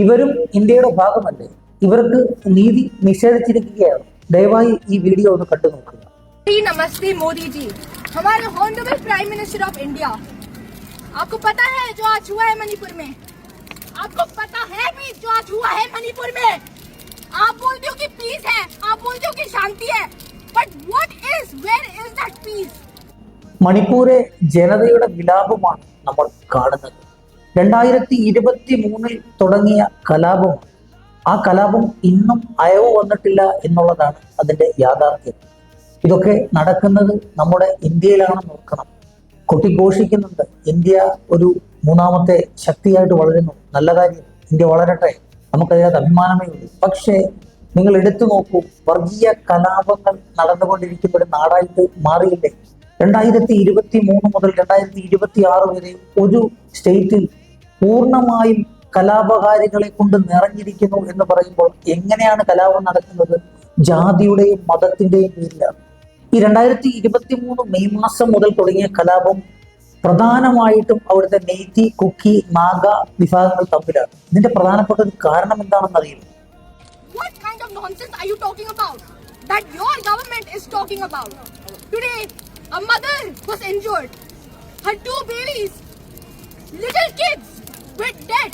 ഇവരും ഇന്ത്യയുടെ ഭാഗമല്ലേ? ഇവർക്ക് നീതി നിഷേധിച്ചിരിക്കുകയാണ്. ദയവായി ഈ വീഡിയോ ഒന്ന് കണ്ടു നോക്കുക. नमस्ते मोदी जी, हमारे honourable prime minister of India, आपको पता है जो आज हुआ है मणिपुर में? आपको पता है भी जो आज हुआ है मणिपुर में? आप बोलते हो कि पीस है, आप बोलते हो कि शांति है, but what is, where is that peace? മണിപ്പൂരെ ജനതയുടെ വിലാപമാണ് നമ്മൾ കാണുന്നത്. 2023 തുടങ്ങിയ കലാപമാണ്. ആ കലാപം ഇന്നും അയവ് വന്നിട്ടില്ല എന്നുള്ളതാണ് അതിന്റെ യാഥാർത്ഥ്യം. ഇതൊക്കെ നടക്കുന്നത് നമ്മുടെ ഇന്ത്യയിലാണെന്ന് ഓർക്കണം. കൊട്ടിഘോഷിക്കുന്നുണ്ട് ഇന്ത്യ ഒരു മൂന്നാമത്തെ ശക്തിയായിട്ട് വളരുന്നു. നല്ല കാര്യം, ഇന്ത്യ വളരട്ടെ, നമുക്കതിനകത്ത് അഭിമാനമേ ഉള്ളൂ. പക്ഷേ നിങ്ങൾ എടുത്തു നോക്കൂ, വർഗീയ കലാപങ്ങൾ നടന്നുകൊണ്ടിരിക്കുന്ന ഒരു നാടായിട്ട് മാറിയില്ലേ? 2023 മുതൽ 2026 വരെ ഒരു സ്റ്റേറ്റിൽ പൂർണ്ണമായും കലാപകാരികളെ കൊണ്ട് നിറഞ്ഞിരിക്കുന്നു എന്ന് പറയുമ്പോൾ എങ്ങനെയാണ് കലാപം നടക്കുന്നത്? ജാതിയുടെയും മതത്തിന്റെയും പേരിലാണ്. ഈ 2023 മെയ് മാസം മുതൽ തുടങ്ങിയ കലാപം പ്രധാനമായിട്ടും അവിടുത്തെ മെയ്തി, കുക്കി, നാഗ വിഭാഗങ്ങൾ തമ്മിലാണ്. ഇതിന്റെ പ്രധാനപ്പെട്ട ഒരു കാരണം എന്താണെന്ന് അറിയില്ല. What kind of nonsense are you talking about? That your government is talking about. Today, a mother was injured. Her 2 babies, little kids, were dead.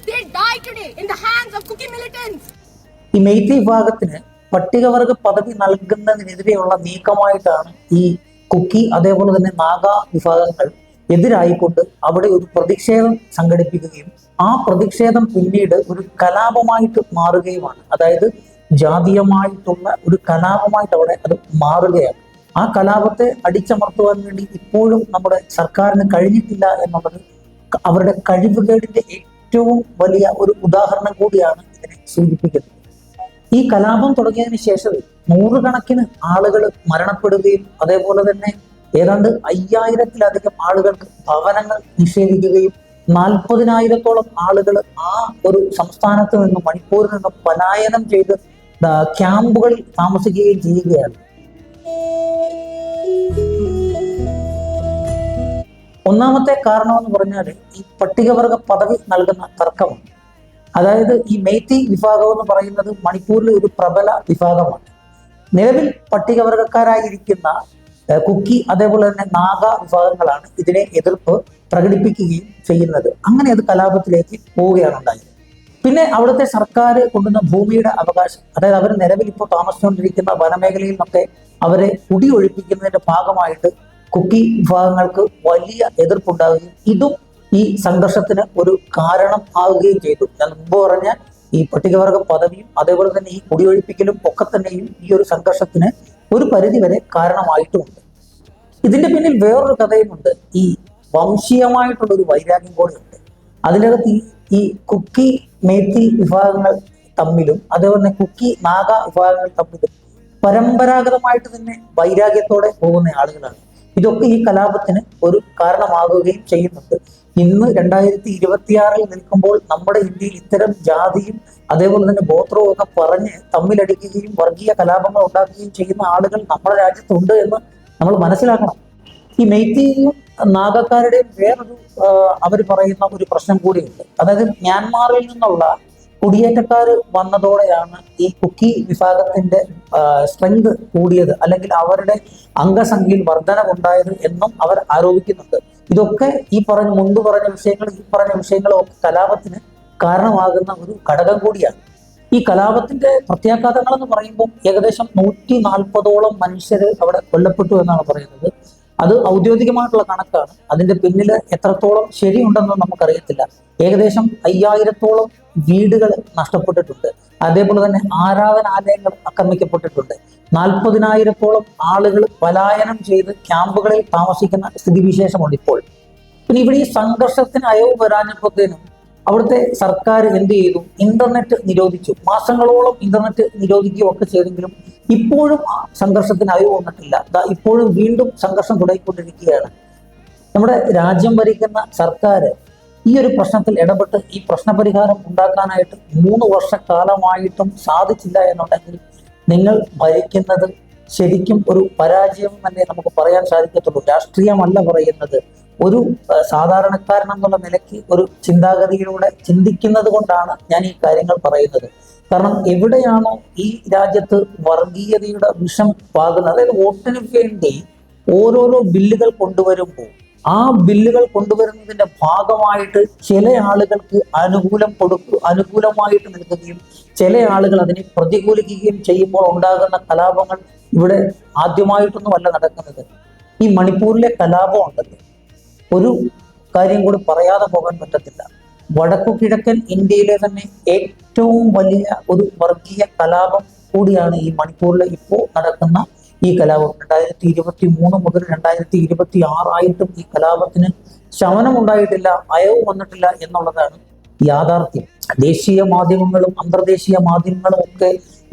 They died today in the hands of Kuki militants. ഈ മെയ്തി വിഭാഗത്തിന് പട്ടികവർഗ പദവി നൽകുന്നതിനെതിരെയുള്ള നീക്കമായിട്ടാണ് ഈ കുക്കി അതേപോലെ തന്നെ നാഗ വിഭാഗങ്ങൾ എതിരായിക്കൊണ്ട് അവിടെ ഒരു പ്രതിഷേധം സംഘടിപ്പിക്കുകയും ആ പ്രതിഷേധം പിന്നീട് ഒരു കലാപമായിട്ട് മാറുകയുമാണ്. അതായത് ജാതീയമായിട്ടുള്ള ഒരു കലാപമായിട്ട് അവിടെ അത് മാറുകയാണ്. ആ കലാപത്തെ അടിച്ചമർത്തുവാൻ വേണ്ടി ഇപ്പോഴും നമ്മുടെ സർക്കാരിന് കഴിഞ്ഞിട്ടില്ല എന്നുള്ളത് അവരുടെ കഴിവുകേടിന്റെ ഏറ്റവും വലിയ ഒരു ഉദാഹരണം കൂടിയാണ് ഇതിനെ സൂചിപ്പിക്കുന്നത്. ഈ കലാപം തുടങ്ങിയതിന് ശേഷം 100 കണക്കിന് ആളുകൾ മരണപ്പെടുകയും അതേപോലെ തന്നെ ഏതാണ്ട് 5000-ലധികം ആളുകൾക്ക് ഭവനങ്ങൾ നിഷേധിക്കുകയും 40,000-ഓളം ആളുകൾ ആ ഒരു സംസ്ഥാനത്ത് നിന്ന്, മണിപ്പൂരിൽ നിന്ന് പലായനം ചെയ്ത് ക്യാമ്പുകളിൽ താമസിക്കുകയും ചെയ്യുകയാണ്. ഒന്നാമത്തെ കാരണം എന്ന് പറഞ്ഞാൽ ഈ പട്ടികവർഗ പദവി നൽകുന്ന തർക്കമാണ്. അതായത് ഈ മെയ്തി വിഭാഗം എന്ന് പറയുന്നത് മണിപ്പൂരിലെ ഒരു പ്രബല വിഭാഗമാണ്. നിലവിൽ പട്ടികവർഗക്കാരായിരിക്കുന്ന കുക്കി അതേപോലെ തന്നെ നാഗ വിഭാഗങ്ങളാണ് ഇതിനെ എതിർപ്പ് പ്രകടിപ്പിക്കുകയും ചെയ്യുന്നത്. അങ്ങനെ അത് കലാപത്തിലേക്ക് പോവുകയാണ് ഉണ്ടായത്. പിന്നെ അവിടുത്തെ സർക്കാർ കൊണ്ടുവന്ന ഭൂമിയുടെ അവകാശം, അതായത് അവർ നിലവിൽ ഇപ്പോൾ താമസിച്ചുകൊണ്ടിരിക്കുന്ന വനമേഖലയിൽ നിന്നൊക്കെ അവരെ കുടിയൊഴിപ്പിക്കുന്നതിന്റെ ഭാഗമായിട്ട് കുക്കി വിഭാഗങ്ങൾക്ക് വലിയ എതിർപ്പുണ്ടാവുകയും ഇതും ഈ സംഘർഷത്തിന് ഒരു കാരണം ആവുകയും ചെയ്തു. ഞാൻ മുമ്പ് പറഞ്ഞ ഈ പട്ടികവർഗ പദവിയും അതേപോലെ തന്നെ ഈ കുടിയൊഴിപ്പിക്കലും ഒക്കെ തന്നെയും ഈ ഒരു സംഘർഷത്തിന് ഒരു പരിധിവരെ കാരണമായിട്ടുമുണ്ട്. ഇതിന്റെ പിന്നിൽ വേറൊരു കഥയുമുണ്ട്. ഈ വംശീയമായിട്ടുള്ള ഒരു വൈരാഗ്യം കൂടെയുണ്ട്. അതിനകത്ത് ഈ കുക്കി മെയ്തി വിഭാഗങ്ങൾ തമ്മിലും അതേപോലെ തന്നെ കുക്കി നാഗ വിഭാഗങ്ങൾ തമ്മിലും പരമ്പരാഗതമായിട്ട് തന്നെ വൈരാഗ്യത്തോടെ പോകുന്ന ആളുകളാണ്. ഇതൊക്കെ ഈ കലാപത്തിന് ഒരു കാരണമാകുകയും ചെയ്യുന്നുണ്ട്. ഇന്ന് 2026 നിൽക്കുമ്പോൾ നമ്മുടെ ഇന്ത്യയിൽ ഇത്തരം ജാതിയും അതേപോലെ തന്നെ ഗോത്രവും ഒക്കെ പറഞ്ഞ് തമ്മിലടിക്കുകയും വർഗീയ കലാപങ്ങൾ ഉണ്ടാക്കുകയും ചെയ്യുന്ന ആളുകൾ നമ്മുടെ രാജ്യത്തുണ്ട് എന്ന് നമ്മൾ മനസ്സിലാക്കണം. ഈ മെയ്തിയും നാഗക്കാരുടെയും വേറൊരു അവർ പറയുന്ന ഒരു പ്രശ്നം കൂടിയുണ്ട്. അതായത് മ്യാൻമാറിൽ നിന്നുള്ള കുടിയേറ്റക്കാർ വന്നതോടെയാണ് ഈ കുക്കി വിഭാഗത്തിന്റെ സ്ട്രെങ്ത് കൂടിയത്, അല്ലെങ്കിൽ അവരുടെ അംഗസംഖ്യയിൽ വർധനവുണ്ടായത് എന്നും അവർ ആരോപിക്കുന്നുണ്ട്. ഇതൊക്കെ മുൻപ് പറഞ്ഞ വിഷയങ്ങളും ഒക്കെ കലാപത്തിന് കാരണമാകുന്ന ഒരു ഘടകം കൂടിയാണ്. ഈ കലാപത്തിന്റെ പ്രത്യാഘാതങ്ങൾ എന്ന് പറയുമ്പോൾ ഏകദേശം 140ഓളം മനുഷ്യർ അവിടെ കൊല്ലപ്പെട്ടു എന്നാണ് പറയുന്നത്. അത് ഔദ്യോഗികമായിട്ടുള്ള കണക്കാണ്. അതിന്റെ പിന്നിൽ എത്രത്തോളം ശരിയുണ്ടെന്ന് നമുക്കറിയത്തില്ല. ഏകദേശം 5000-ഓളം വീടുകൾ നഷ്ടപ്പെട്ടിട്ടുണ്ട്. അതേപോലെ തന്നെ ആരാധനാലയങ്ങൾ ആക്രമിക്കപ്പെട്ടിട്ടുണ്ട്. 40,000-ഓളം ആളുകൾ പലായനം ചെയ്ത് ക്യാമ്പുകളിൽ താമസിക്കുന്ന സ്ഥിതിവിശേഷമുണ്ട് ഇപ്പോൾ. പിന്നെ ഇവിടെ ഈ സംഘർഷത്തിന് അയവ് വരാഞ്ഞപ്പോഴത്തേനും അവിടുത്തെ സർക്കാർ എന്ത് ചെയ്തു? ഇന്റർനെറ്റ് നിരോധിച്ചു. മാസങ്ങളോളം ഇന്റർനെറ്റ് നിരോധിക്കുകയൊക്കെ ചെയ്തെങ്കിലും ഇപ്പോഴും ആ സംഘർഷത്തിന് അയവ് വന്നിട്ടില്ല. ഇപ്പോഴും വീണ്ടും സംഘർഷം തുടങ്ങിക്കൊണ്ടിരിക്കുകയാണ്. നമ്മുടെ രാജ്യം ഭരിക്കുന്ന സർക്കാർ ഈ ഒരു പ്രശ്നത്തിൽ ഇടപെട്ട് ഈ പ്രശ്നപരിഹാരം ഉണ്ടാക്കാനായിട്ട് 3 വർഷക്കാലമായിട്ടും സാധിച്ചില്ല എന്നുണ്ടെങ്കിൽ നിങ്ങൾ ഭരിക്കുന്നത് ശരിക്കും ഒരു പരാജയം തന്നെ നമുക്ക് പറയാൻ സാധിക്കത്തുള്ളൂ. രാഷ്ട്രീയമല്ല പറയുന്നത്, ഒരു സാധാരണക്കാരൻ എന്നുള്ള നിലയ്ക്ക് ഒരു ചിന്താഗതിയിലൂടെ ചിന്തിക്കുന്നത് കൊണ്ടാണ് ഞാൻ ഈ കാര്യങ്ങൾ പറയുന്നത്. കാരണം എവിടെയാണോ ഈ രാജ്യത്ത് വർഗീയതയുടെ വിഷം പാകുന്നത്, അതായത് വോട്ടിന് വേണ്ടി ഓരോരോ ബില്ലുകൾ കൊണ്ടുവരുമ്പോൾ ആ ബില്ലുകൾ കൊണ്ടുവരുന്നതിന്റെ ഭാഗമായിട്ട് ചില ആളുകൾക്ക് അനുകൂലമായിട്ട് നിൽക്കുകയും ചില ആളുകൾ അതിനെ പ്രതികൂലിക്കുകയും ചെയ്യുമ്പോൾ ഉണ്ടാകുന്ന കലാപങ്ങൾ ഇവിടെ ആദ്യമായിട്ടൊന്നുമല്ല നടക്കുന്നത്. ഈ മണിപ്പൂരിലെ കലാപം ഉണ്ടല്ലോ, ഒരു കാര്യം കൂടി പറയാതെ പോകാൻ പറ്റത്തില്ല. വടക്കു കിഴക്കൻ ഇന്ത്യയിലെ തന്നെ ഏറ്റവും വലിയ ഒരു വർഗീയ കലാപം കൂടിയാണ് ഈ മണിപ്പൂരിലെ ഇപ്പോൾ നടക്കുന്ന ഈ കലാപം. 2023 മുതൽ 2026 ഈ കലാപത്തിന് ശമനം ഉണ്ടായിട്ടില്ല, അയവ് വന്നിട്ടില്ല എന്നുള്ളതാണ് യാഥാർത്ഥ്യം. ദേശീയ മാധ്യമങ്ങളും അന്തർദേശീയ മാധ്യമങ്ങളും ഒക്കെ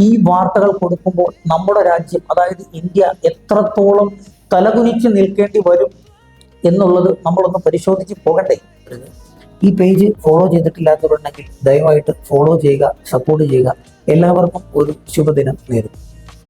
ഈ വാർത്തകൾ കൊടുക്കുമ്പോൾ നമ്മുടെ രാജ്യം, അതായത് ഇന്ത്യ, എത്രത്തോളം തലകുനിച്ച് നിൽക്കേണ്ടി വരും എന്നുള്ളത് നമ്മളൊന്ന് പരിശോധിച്ച് പോകണ്ടേ. ഈ പേജ് ഫോളോ ചെയ്തിട്ടില്ലാത്തവരുണ്ടെങ്കിൽ ദയവായിട്ട് ഫോളോ ചെയ്യുക, സപ്പോർട്ട് ചെയ്യുക. എല്ലാവർക്കും ഒരു ശുഭദിനം നേരുന്നു.